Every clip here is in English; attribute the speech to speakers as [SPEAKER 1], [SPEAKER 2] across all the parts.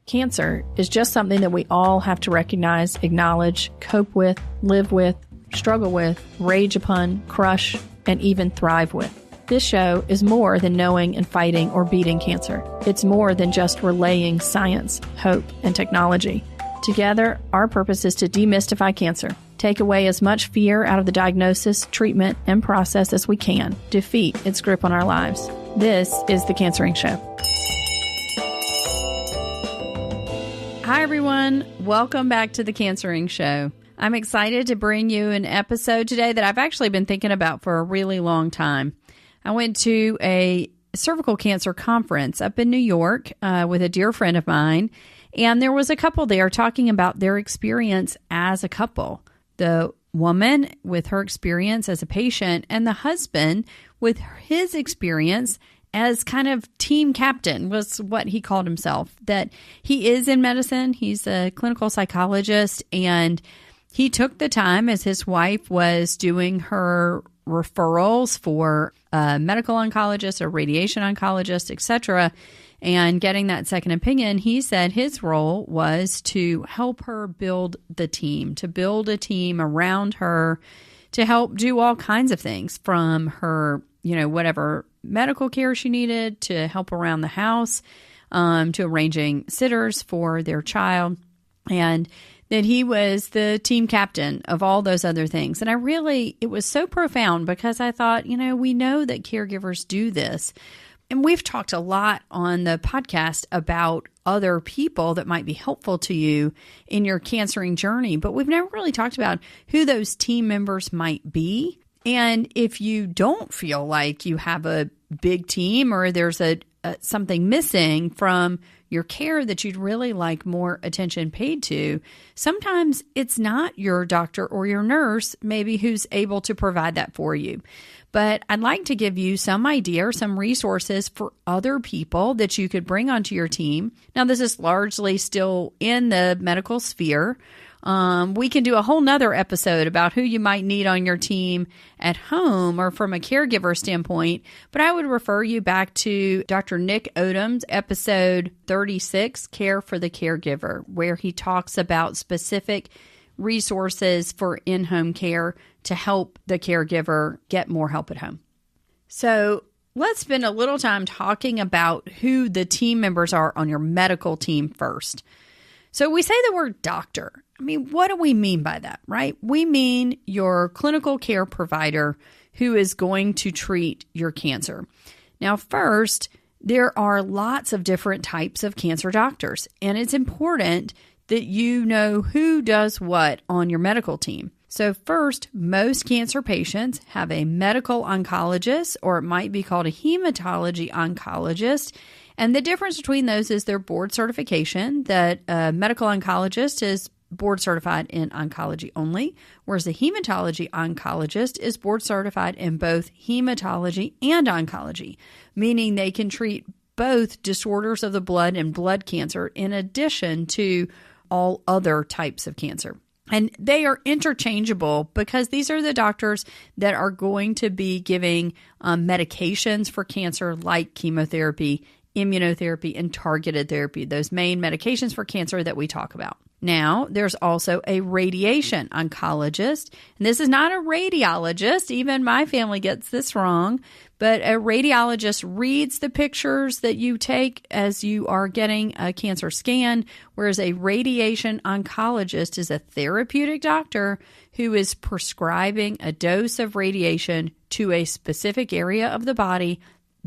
[SPEAKER 1] Cancer is just something that we all have to recognize, acknowledge, cope with, live with, struggle with, rage upon, crush, and even thrive with. This show is more than knowing and fighting or beating cancer. It's more than just relaying science, hope, and technology. Together, our purpose is to demystify cancer, take away as much fear out of the diagnosis, treatment, and process as we can, defeat its grip on our lives. This is The Cancering Show. Hi, everyone. Welcome back to The Cancering Show. I'm excited to bring you an episode today that I've actually been thinking about for a really long time. I went to a cervical cancer conference up in New York with a dear friend of mine, and there was a couple there talking about their experience as a couple. The woman with her experience as a patient and the husband with his experience as kind of team captain was what he called himself, that he is in medicine. He's a clinical psychologist, and he took the time as his wife was doing her referrals for a medical oncologist, a radiation oncologist, etc., and getting that second opinion. He said his role was to help her build the team, to build a team around her, to help do all kinds of things from her, whatever medical care she needed, to help around the house, to arranging sitters for their child, and that he was the team captain of all those other things. And it was so profound because I thought, we know that caregivers do this. And we've talked a lot on the podcast about other people that might be helpful to you in your cancering journey, but we've never really talked about who those team members might be. And if you don't feel like you have a big team, or there's something missing from your care that you'd really like more attention paid to, sometimes it's not your doctor or your nurse maybe who's able to provide that for you. But I'd like to give you some idea or some resources for other people that you could bring onto your team. Now, this is largely still in the medical sphere. We can do a whole nother episode about who you might need on your team at home or from a caregiver standpoint, but I would refer you back to Dr. Nick Odom's episode 36, Care for the Caregiver, where he talks about specific resources for in-home care to help the caregiver get more help at home. So let's spend a little time talking about who the team members are on your medical team first. So we say the word doctor. What do we mean by that, right? We mean your clinical care provider who is going to treat your cancer. Now, first, there are lots of different types of cancer doctors, and it's important that you know who does what on your medical team. So first, most cancer patients have a medical oncologist, or it might be called a hematology oncologist. And the difference between those is their board certification, that a medical oncologist is board certified in oncology only, whereas a hematology oncologist is board certified in both hematology and oncology, meaning they can treat both disorders of the blood and blood cancer in addition to all other types of cancer. And they are interchangeable because these are the doctors that are going to be giving medications for cancer like chemotherapy, immunotherapy, and targeted therapy, those main medications for cancer that we talk about. Now, there's also a radiation oncologist, and this is not a radiologist. Even my family gets this wrong, but a radiologist reads the pictures that you take as you are getting a cancer scan, whereas a radiation oncologist is a therapeutic doctor who is prescribing a dose of radiation to a specific area of the body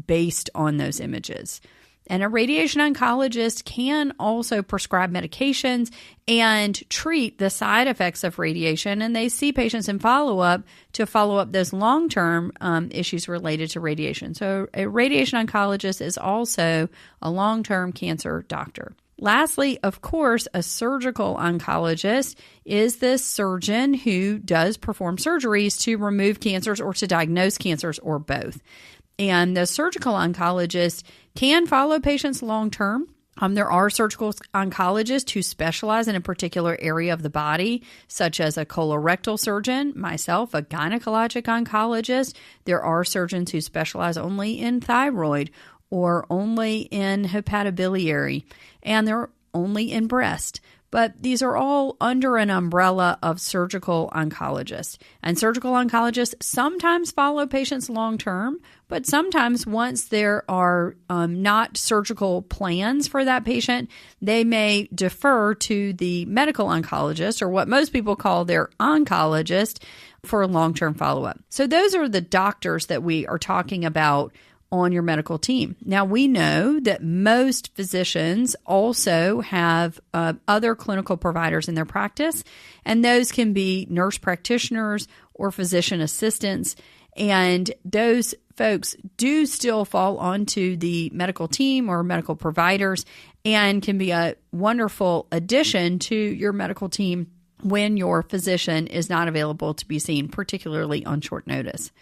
[SPEAKER 1] based on those images. And a radiation oncologist can also prescribe medications and treat the side effects of radiation. And they see patients in follow-up to follow up those long-term issues related to radiation. So a radiation oncologist is also a long-term cancer doctor. Lastly, of course, a surgical oncologist is the surgeon who does perform surgeries to remove cancers or to diagnose cancers or both. And the surgical oncologist can follow patients long-term. There are surgical oncologists who specialize in a particular area of the body, such as a colorectal surgeon, myself, a gynecologic oncologist. There are surgeons who specialize only in thyroid or only in hepatobiliary. And there only in breast. But these are all under an umbrella of surgical oncologists. And surgical oncologists sometimes follow patients long term, but sometimes once there are not surgical plans for that patient, they may defer to the medical oncologist, or what most people call their oncologist, for long-term follow-up. So those are the doctors that we are talking about on your medical team. Now, we know that most physicians also have other clinical providers in their practice, and those can be nurse practitioners or physician assistants. And those folks do still fall onto the medical team or medical providers and can be a wonderful addition to your medical team when your physician is not available to be seen, particularly on short notice.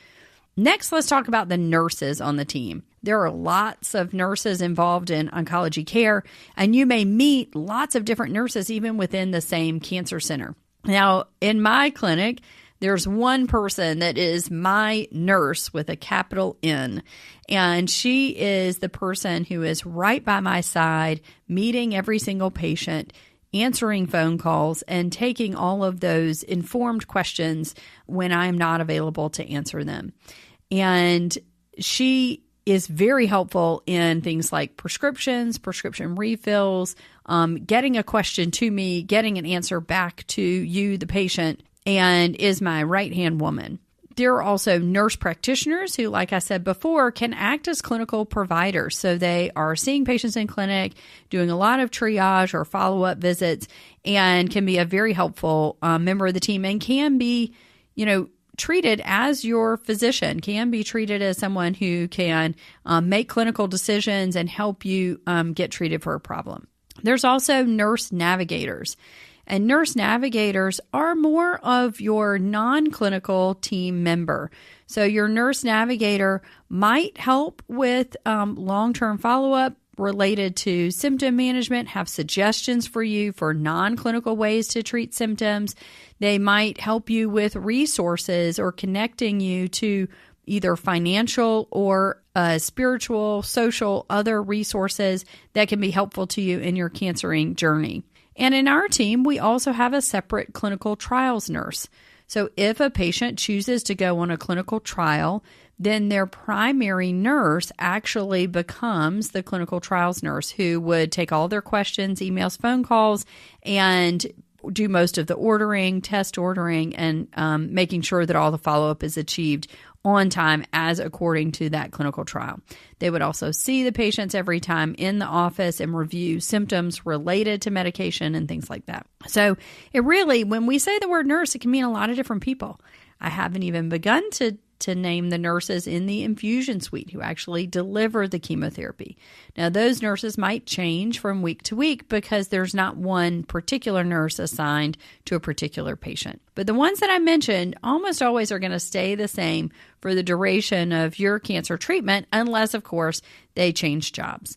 [SPEAKER 1] Next, let's talk about the nurses on the team. There are lots of nurses involved in oncology care, and you may meet lots of different nurses even within the same cancer center. Now, in my clinic, there's one person that is my nurse with a capital N, and she is the person who is right by my side, meeting every single patient, answering phone calls, and taking all of those informed questions when I'm not available to answer them. And she is very helpful in things like prescriptions, prescription refills, getting a question to me, getting an answer back to you, the patient, and is my right-hand woman. There are also nurse practitioners who, like I said before, can act as clinical providers. So they are seeing patients in clinic, doing a lot of triage or follow-up visits, and can be a very helpful member of the team, and can be, treated as your physician, can be treated as someone who can make clinical decisions and help you get treated for a problem. There's also nurse navigators. And nurse navigators are more of your non-clinical team member. So your nurse navigator might help with long-term follow-up related to symptom management, have suggestions for you for non-clinical ways to treat symptoms. They might help you with resources or connecting you to either financial or spiritual, social, other resources that can be helpful to you in your cancering journey. And in our team, we also have a separate clinical trials nurse. So if a patient chooses to go on a clinical trial, then their primary nurse actually becomes the clinical trials nurse, who would take all their questions, emails, phone calls, and do most of the ordering, test ordering, and making sure that all the follow-up is achieved on time as according to that clinical trial. They would also see the patients every time in the office and review symptoms related to medication and things like that. So it really, when we say the word nurse, it can mean a lot of different people. I haven't even begun to name the nurses in the infusion suite who actually deliver the chemotherapy. Now, those nurses might change from week to week because there's not one particular nurse assigned to a particular patient. But the ones that I mentioned almost always are going to stay the same for the duration of your cancer treatment, unless, of course, they change jobs.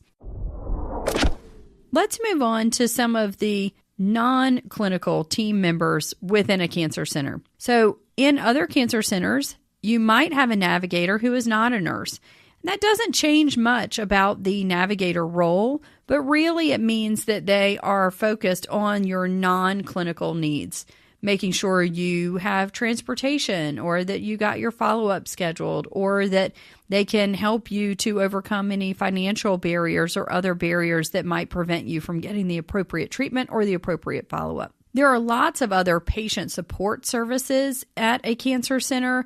[SPEAKER 1] Let's move on to some of the non-clinical team members within a cancer center. So in other cancer centers, you might have a navigator who is not a nurse. That doesn't change much about the navigator role, but really it means that they are focused on your non-clinical needs, making sure you have transportation, or that you got your follow-up scheduled, or that they can help you to overcome any financial barriers or other barriers that might prevent you from getting the appropriate treatment or the appropriate follow-up. There are lots of other patient support services at a cancer center,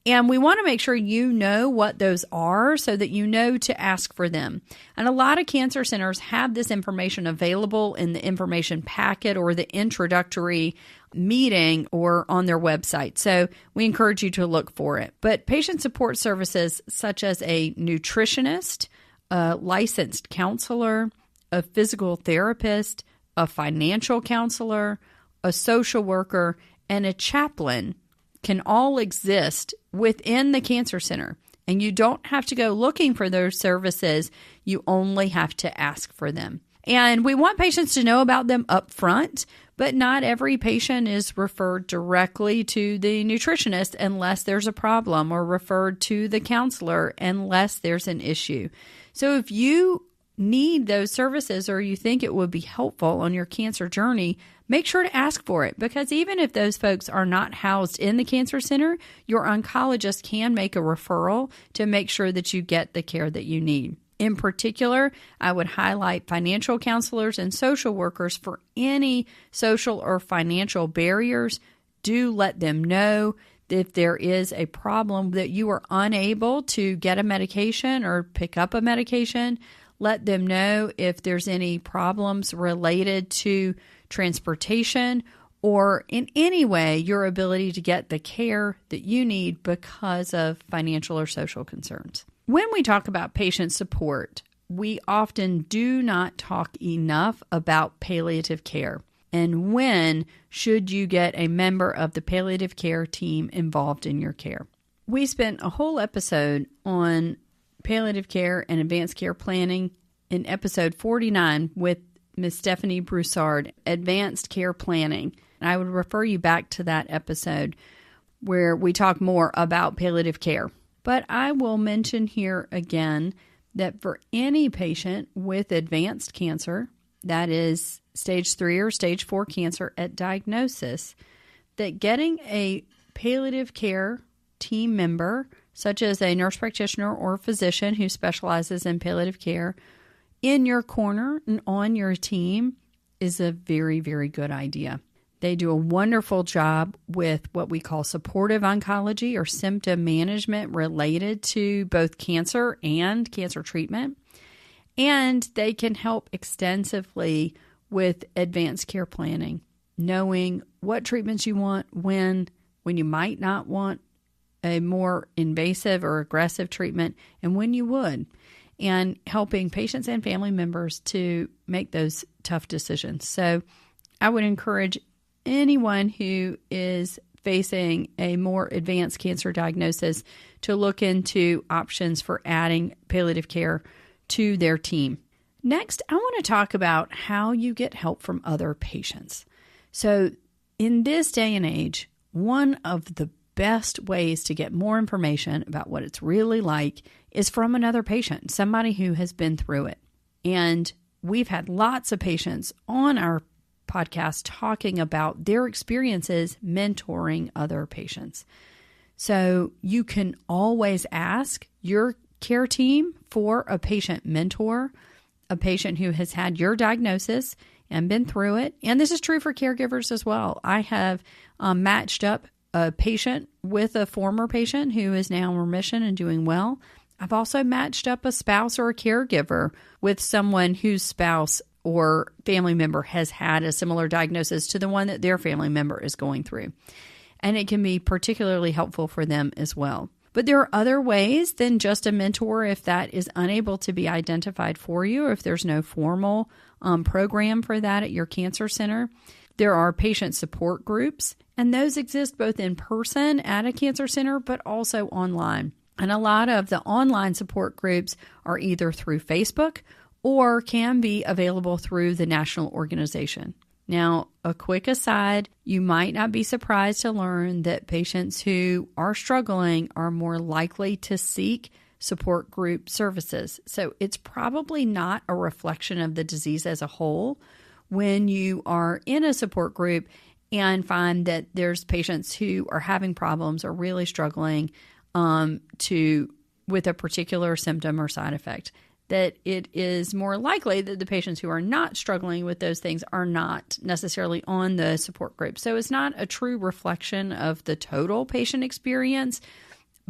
[SPEAKER 1] and we want to make sure you know what those are so that you know to ask for them. And a lot of cancer centers have this information available in the information packet or the introductory meeting or on their website. So we encourage you to look for it. But patient support services such as a nutritionist, a licensed counselor, a physical therapist, a financial counselor, a social worker, and a chaplain can all exist within the cancer center. And you don't have to go looking for those services. You only have to ask for them. And we want patients to know about them up front, but not every patient is referred directly to the nutritionist unless there's a problem, or referred to the counselor unless there's an issue. So if you need those services or you think it would be helpful on your cancer journey, make sure to ask for it, because even if those folks are not housed in the cancer center, your oncologist can make a referral to make sure that you get the care that you need. In particular, I would highlight financial counselors and social workers for any social or financial barriers. Do let them know if there is a problem that you are unable to get a medication or pick up a medication. Let them know if there's any problems related to transportation or in any way your ability to get the care that you need because of financial or social concerns. When we talk about patient support, we often do not talk enough about palliative care. And when should you get a member of the palliative care team involved in your care? We spent a whole episode on palliative care and advanced care planning in episode 49 with Ms. Stephanie Broussard, Advanced Care Planning. I would refer you back to that episode where we talk more about palliative care. But I will mention here again that for any patient with advanced cancer, that is stage 3 or stage 4 cancer at diagnosis, that getting a palliative care team member, such as a nurse practitioner or physician who specializes in palliative care, in your corner and on your team is a very, very good idea. They do a wonderful job with what we call supportive oncology or symptom management related to both cancer and cancer treatment. And they can help extensively with advanced care planning, knowing what treatments you want, when you might not want a more invasive or aggressive treatment, and when you would, and helping patients and family members to make those tough decisions. So I would encourage anyone who is facing a more advanced cancer diagnosis to look into options for adding palliative care to their team. Next, I want to talk about how you get help from other patients. So in this day and age, one of the best ways to get more information about what it's really like is from another patient, somebody who has been through it. And we've had lots of patients on our podcast talking about their experiences mentoring other patients. So you can always ask your care team for a patient mentor, a patient who has had your diagnosis and been through it. And this is true for caregivers as well. I have matched up a patient with a former patient who is now in remission and doing well. I've also matched up a spouse or a caregiver with someone whose spouse or family member has had a similar diagnosis to the one that their family member is going through. And it can be particularly helpful for them as well. But there are other ways than just a mentor if that is unable to be identified for you, or if there's no formal program for that at your cancer center. There are patient support groups, and those exist both in person at a cancer center, but also online. And a lot of the online support groups are either through Facebook or can be available through the national organization. Now, a quick aside, you might not be surprised to learn that patients who are struggling are more likely to seek support group services. So it's probably not a reflection of the disease as a whole when you are in a support group and find that there's patients who are having problems or really struggling with a particular symptom or side effect. That it is more likely that the patients who are not struggling with those things are not necessarily on the support group. So it's not a true reflection of the total patient experience,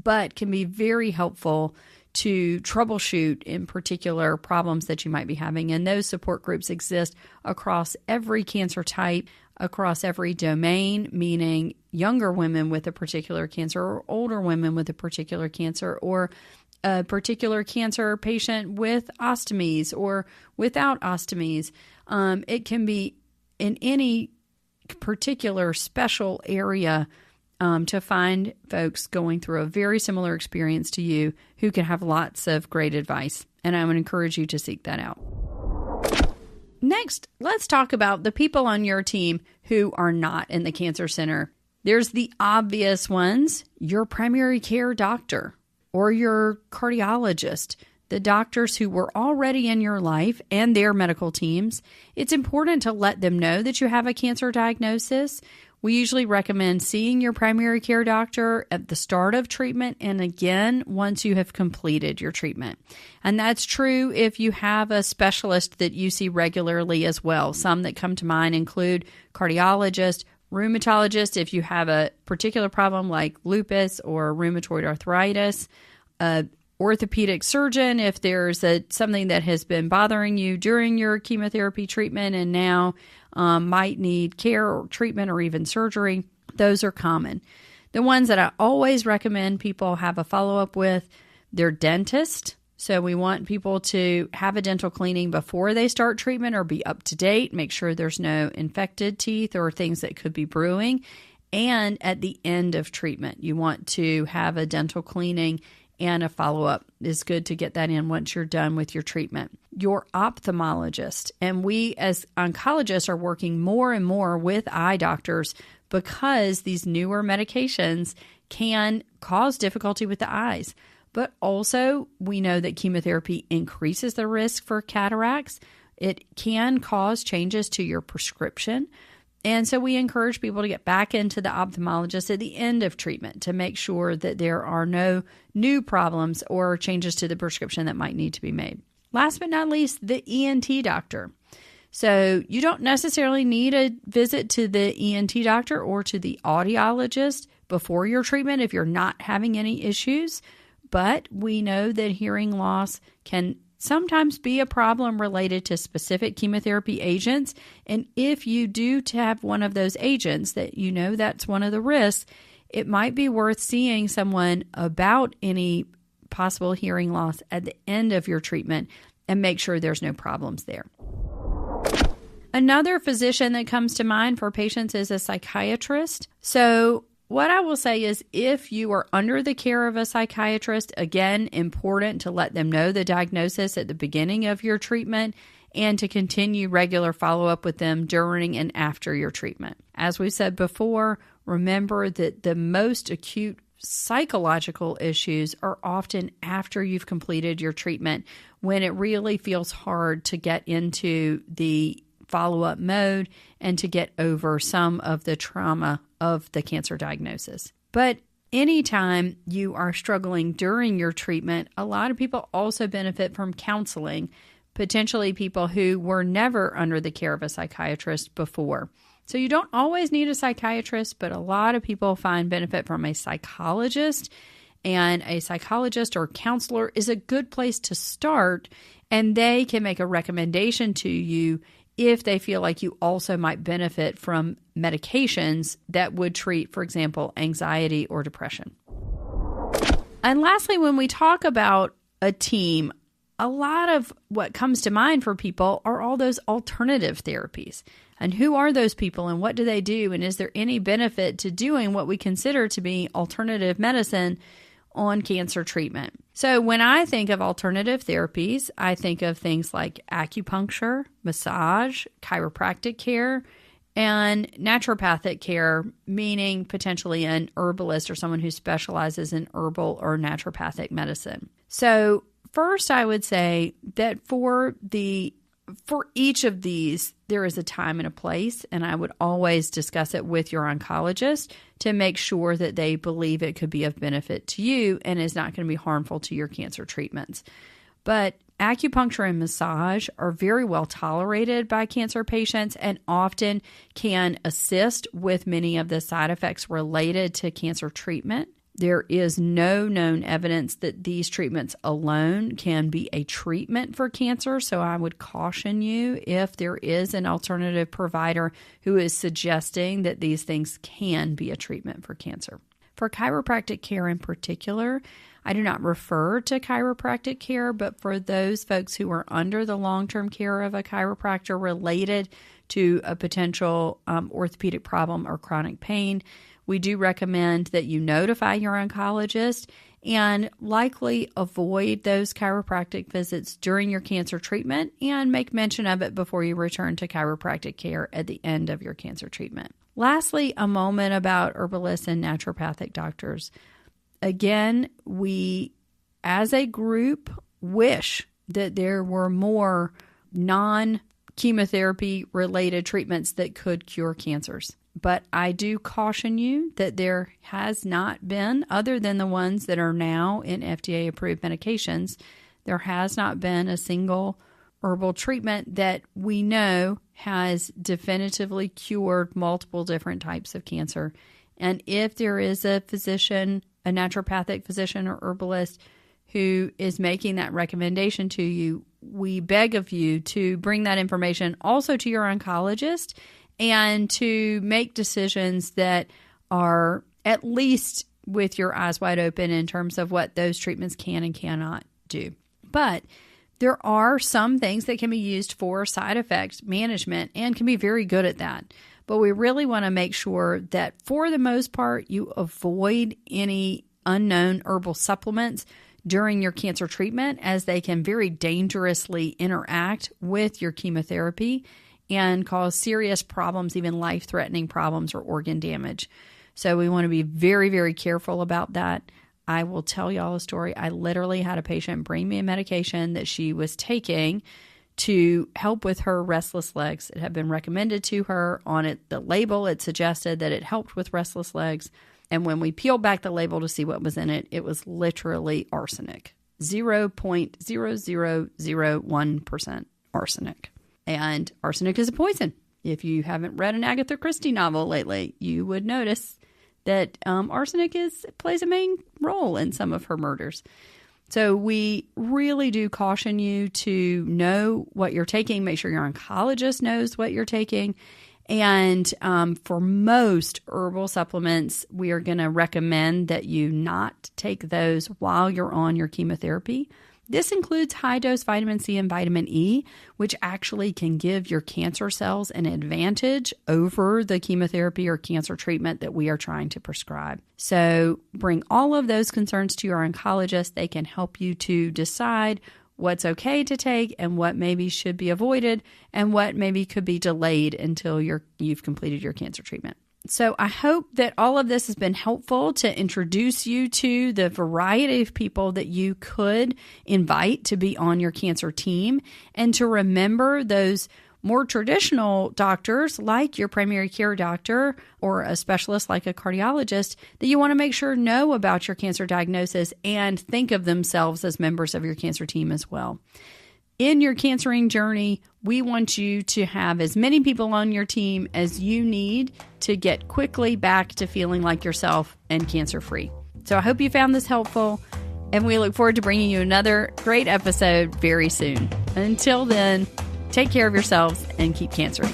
[SPEAKER 1] but can be very helpful to troubleshoot in particular problems that you might be having. And those support groups exist across every cancer type, across every domain, meaning younger women with a particular cancer or older women with a particular cancer, or a particular cancer patient with ostomies or without ostomies. It can be in any particular special area to find folks going through a very similar experience to you who can have lots of great advice. And I would encourage you to seek that out. Next, let's talk about the people on your team who are not in the cancer center. There's the obvious ones, your primary care doctor or your cardiologist. the doctors who were already in your life and their medical teams, it's important to let them know that you have a cancer diagnosis. We usually recommend seeing your primary care doctor at the start of treatment and again once you have completed your treatment. And that's true if you have a specialist that you see regularly as well. Some that come to mind include cardiologist, rheumatologist if you have a particular problem like lupus or rheumatoid arthritis, orthopedic surgeon if there's something that has been bothering you during your chemotherapy treatment and now might need care or treatment or even surgery. Those are common. The ones that I always recommend people have a follow-up with, their dentist. So we want people to have a dental cleaning before they start treatment or be up to date, make sure there's no infected teeth or things that could be brewing. And at the end of treatment, you want to have a dental cleaning and a follow-up. It's good to get that in once you're done with your treatment. Your ophthalmologist, and we as oncologists are working more and more with eye doctors because these newer medications can cause difficulty with the eyes. But also, we know that chemotherapy increases the risk for cataracts. It can cause changes to your prescription. And so we encourage people to get back into the ophthalmologist at the end of treatment to make sure that there are no new problems or changes to the prescription that might need to be made. Last but not least, the ENT doctor. So you don't necessarily need a visit to the ENT doctor or to the audiologist before your treatment if you're not having any issues. But we know that hearing loss can sometimes be a problem related to specific chemotherapy agents. And if you do have one of those agents that you know that's one of the risks, it might be worth seeing someone about any possible hearing loss at the end of your treatment and make sure there's no problems there. Another physician that comes to mind for patients is a psychiatrist. So what I will say is if you are under the care of a psychiatrist, again, important to let them know the diagnosis at the beginning of your treatment and to continue regular follow-up with them during and after your treatment. As we said before, remember that the most acute psychological issues are often after you've completed your treatment when it really feels hard to get into the follow-up mode and to get over some of the trauma of the cancer diagnosis. But anytime you are struggling during your treatment, a lot of people also benefit from counseling, potentially people who were never under the care of a psychiatrist before. So you don't always need a psychiatrist, but a lot of people find benefit from a psychologist, and a psychologist or counselor is a good place to start, and they can make a recommendation to you if they feel like you also might benefit from medications that would treat, for example, anxiety or depression. And lastly, when we talk about a team, a lot of what comes to mind for people are all those alternative therapies. And who are those people and what do they do? And is there any benefit to doing what we consider to be alternative medicine on cancer treatment? So when I think of alternative therapies, I think of things like acupuncture, massage, chiropractic care, and naturopathic care, meaning potentially an herbalist or someone who specializes in herbal or naturopathic medicine. So first, I would say that for each of these, there is a time and a place, and I would always discuss it with your oncologist to make sure that they believe it could be of benefit to you and is not going to be harmful to your cancer treatments. But acupuncture and massage are very well tolerated by cancer patients and often can assist with many of the side effects related to cancer treatment. There is no known evidence that these treatments alone can be a treatment for cancer, so I would caution you if there is an alternative provider who is suggesting that these things can be a treatment for cancer. For chiropractic care in particular, I do not refer to chiropractic care, but for those folks who are under the long-term care of a chiropractor related to a potential orthopedic problem or chronic pain, we do recommend that you notify your oncologist and likely avoid those chiropractic visits during your cancer treatment and make mention of it before you return to chiropractic care at the end of your cancer treatment. Lastly, a moment about herbalists and naturopathic doctors. Again, we, as a group, wish that there were more non-chemotherapy related treatments that could cure cancers. But I do caution you that there has not been, other than the ones that are now in FDA-approved medications, there has not been a single herbal treatment that we know has definitively cured multiple different types of cancer. And if there is a physician, a naturopathic physician or herbalist who is making that recommendation to you, we beg of you to bring that information also to your oncologist and to make decisions that are at least with your eyes wide open in terms of what those treatments can and cannot do. But there are some things that can be used for side effect management and can be very good at that. But we really want to make sure that for the most part, you avoid any unknown herbal supplements during your cancer treatment, as they can very dangerously interact with your chemotherapy and cause serious problems, even life-threatening problems or organ damage. So we want to be very, very careful about that. I will tell y'all a story. I literally had a patient bring me a medication that she was taking to help with her restless legs. It had been recommended to her. On it, the label, it suggested that it helped with restless legs. And when we peeled back the label to see what was in it, it was literally arsenic. 0.0001% arsenic. And arsenic is a poison. If you haven't read an Agatha Christie novel lately, you would notice that arsenic plays a main role in some of her murders. So we really do caution you to know what you're taking. Make sure your oncologist knows what you're taking. And for most herbal supplements, we are going to recommend that you not take those while you're on your chemotherapy. This includes high-dose vitamin C and vitamin E, which actually can give your cancer cells an advantage over the chemotherapy or cancer treatment that we are trying to prescribe. So bring all of those concerns to your oncologist. They can help you to decide what's okay to take and what maybe should be avoided and what maybe could be delayed until you've completed your cancer treatment. So I hope that all of this has been helpful to introduce you to the variety of people that you could invite to be on your cancer team, and to remember those more traditional doctors like your primary care doctor or a specialist like a cardiologist that you want to make sure know about your cancer diagnosis and think of themselves as members of your cancer team as well. In your cancering journey, we want you to have as many people on your team as you need to get quickly back to feeling like yourself and cancer-free. So I hope you found this helpful, and we look forward to bringing you another great episode very soon. Until then, take care of yourselves and keep cancering.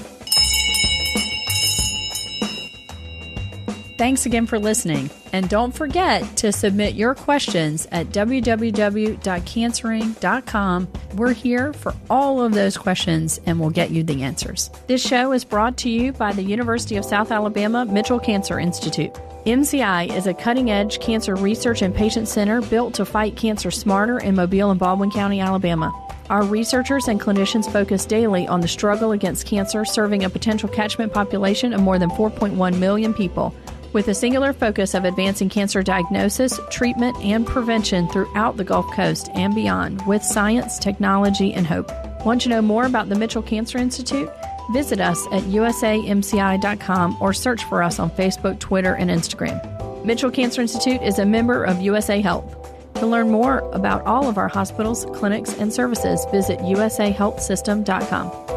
[SPEAKER 1] Thanks again for listening. And don't forget to submit your questions at www.cancering.com. We're here for all of those questions and we'll get you the answers. This show is brought to you by the University of South Alabama Mitchell Cancer Institute. MCI is a cutting-edge cancer research and patient center built to fight cancer smarter in Mobile and Baldwin County, Alabama. Our researchers and clinicians focus daily on the struggle against cancer, serving a potential catchment population of more than 4.1 million people, with a singular focus of advancing cancer diagnosis, treatment, and prevention throughout the Gulf Coast and beyond, with science, technology, and hope. Want to know more about the Mitchell Cancer Institute? Visit us at usamci.com or search for us on Facebook, Twitter, and Instagram. Mitchell Cancer Institute is a member of USA Health. To learn more about all of our hospitals, clinics, and services, visit usahealthsystem.com.